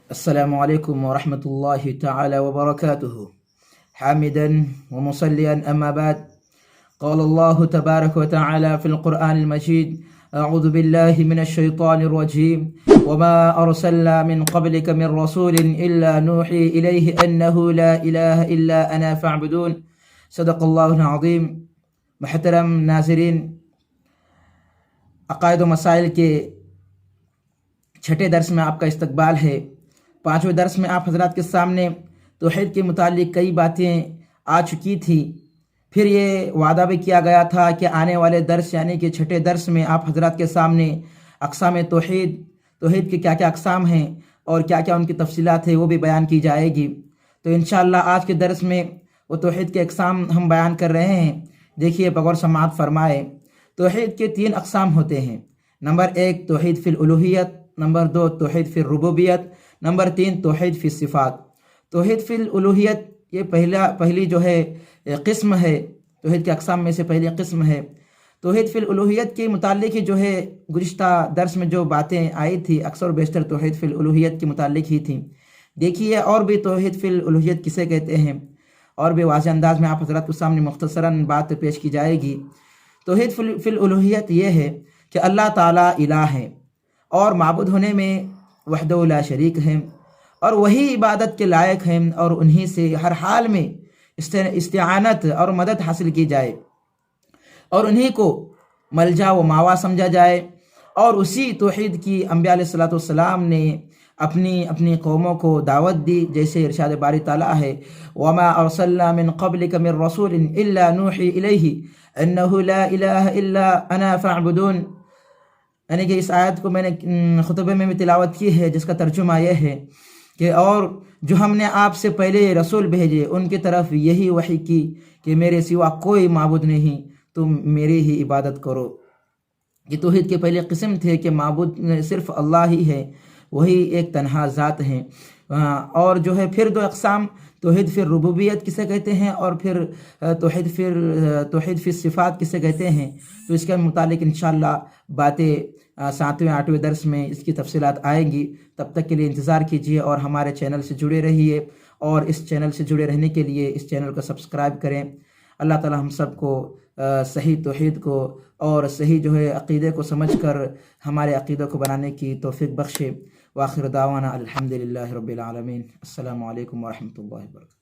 السلام عليكم ورحمة الله تعالى وبركاته. حامدا ومصليا أما بعد، قال الله تبارك وتعالى في القرآن المجيد: أعوذ بالله من الشيطان الرجيم، وما أرسلنا من قبلك من رسول إلا نوحي إليه أنه لا إله إلا أنا فاعبدون. صدق اللہ العظیم. محترم ناظرین، عقائد و مسائل کے چھٹے درس میں آپ کا استقبال ہے. پانچویں درس میں آپ حضرات کے سامنے توحید کے متعلق کئی باتیں آ چکی تھی. پھر یہ وعدہ بھی کیا گیا تھا کہ آنے والے درس یعنی کہ چھٹے درس میں آپ حضرات کے سامنے اقسام توحید کے کیا کیا اقسام ہیں اور کیا کیا ان کی تفصیلات ہیں وہ بھی بیان کی جائے گی. تو انشاءاللہ آج کے درس میں وہ توحید کے اقسام ہم بیان کر رہے ہیں. دیکھیے، بغور سماعت فرمائے. توحید کے 3 اقسام ہوتے ہیں. نمبر 1 توحید فی الالوہیت، نمبر 2 توحید فی الربوبیت، نمبر 3 توحید فی الصفات. توحید فی الالوہیت یہ پہلی جو ہے قسم ہے، توحید کے اقسام میں سے پہلی قسم ہے. توحید فی الالوہیت کے متعلق ہی جو ہے گزشتہ درس میں جو باتیں آئی تھی اکثر و بیشتر توحید فی الالوہیت کے متعلق ہی تھیں. دیکھیے، اور بھی توحید فی الالوہیت کسے کہتے ہیں اور بھی واضح انداز میں آپ حضرات کے سامنے مختصراً بات پیش کی جائے گی. توحید فی الالوہیت یہ ہے کہ اللہ تعالیٰ الہ ہے اور معبود ہونے میں وحدہ لا شریک ہیں، اور وہی عبادت کے لائق ہیں، اور انہی سے ہر حال میں استعانت اور مدد حاصل کی جائے، اور انہی کو ملجا و ماوا سمجھا جائے. اور اسی توحید کی انبیاء علیہ الصلوۃ والسلام نے اپنی قوموں کو دعوت دی، جیسے ارشاد باری تعالیٰ ہے: وما ارسلنا من قبلک من رسول الا نوحی الیہ انہ لا الہ الا انا فاعبدون. یعنی کہ اس آیت کو میں نے خطبے میں بھی تلاوت کی ہے، جس کا ترجمہ یہ ہے کہ اور جو ہم نے آپ سے پہلے رسول بھیجے ان کی طرف یہی وحی کی کہ میرے سوا کوئی معبود نہیں، تم میری ہی عبادت کرو. یہ توحید کے پہلے قسم تھے کہ معبود صرف اللہ ہی ہے، وہی ایک تنہا ذات ہیں. اور جو ہے پھر 2 اقسام توحید فی الربوبیت کسے کہتے ہیں اور پھر توحید فی الصفات کسے کہتے ہیں. تو اس کے متعلق انشاءاللہ باتیں 7ویں 8ویں درس میں اس کی تفصیلات آئیں گی. تب تک کے لیے انتظار کیجیے اور ہمارے چینل سے جڑے رہیے، اور اس چینل سے جڑے رہنے کے لیے اس چینل کو سبسکرائب کریں. اللہ تعالی ہم سب کو صحیح توحید کو اور صحیح جو ہے عقیدے کو سمجھ کر ہمارے عقیدے کو بنانے کی توفیق بخشے. وآخر دعوانا الحمدللہ رب العالمین. السلام علیکم ورحمۃ اللہ وبرکاتہ.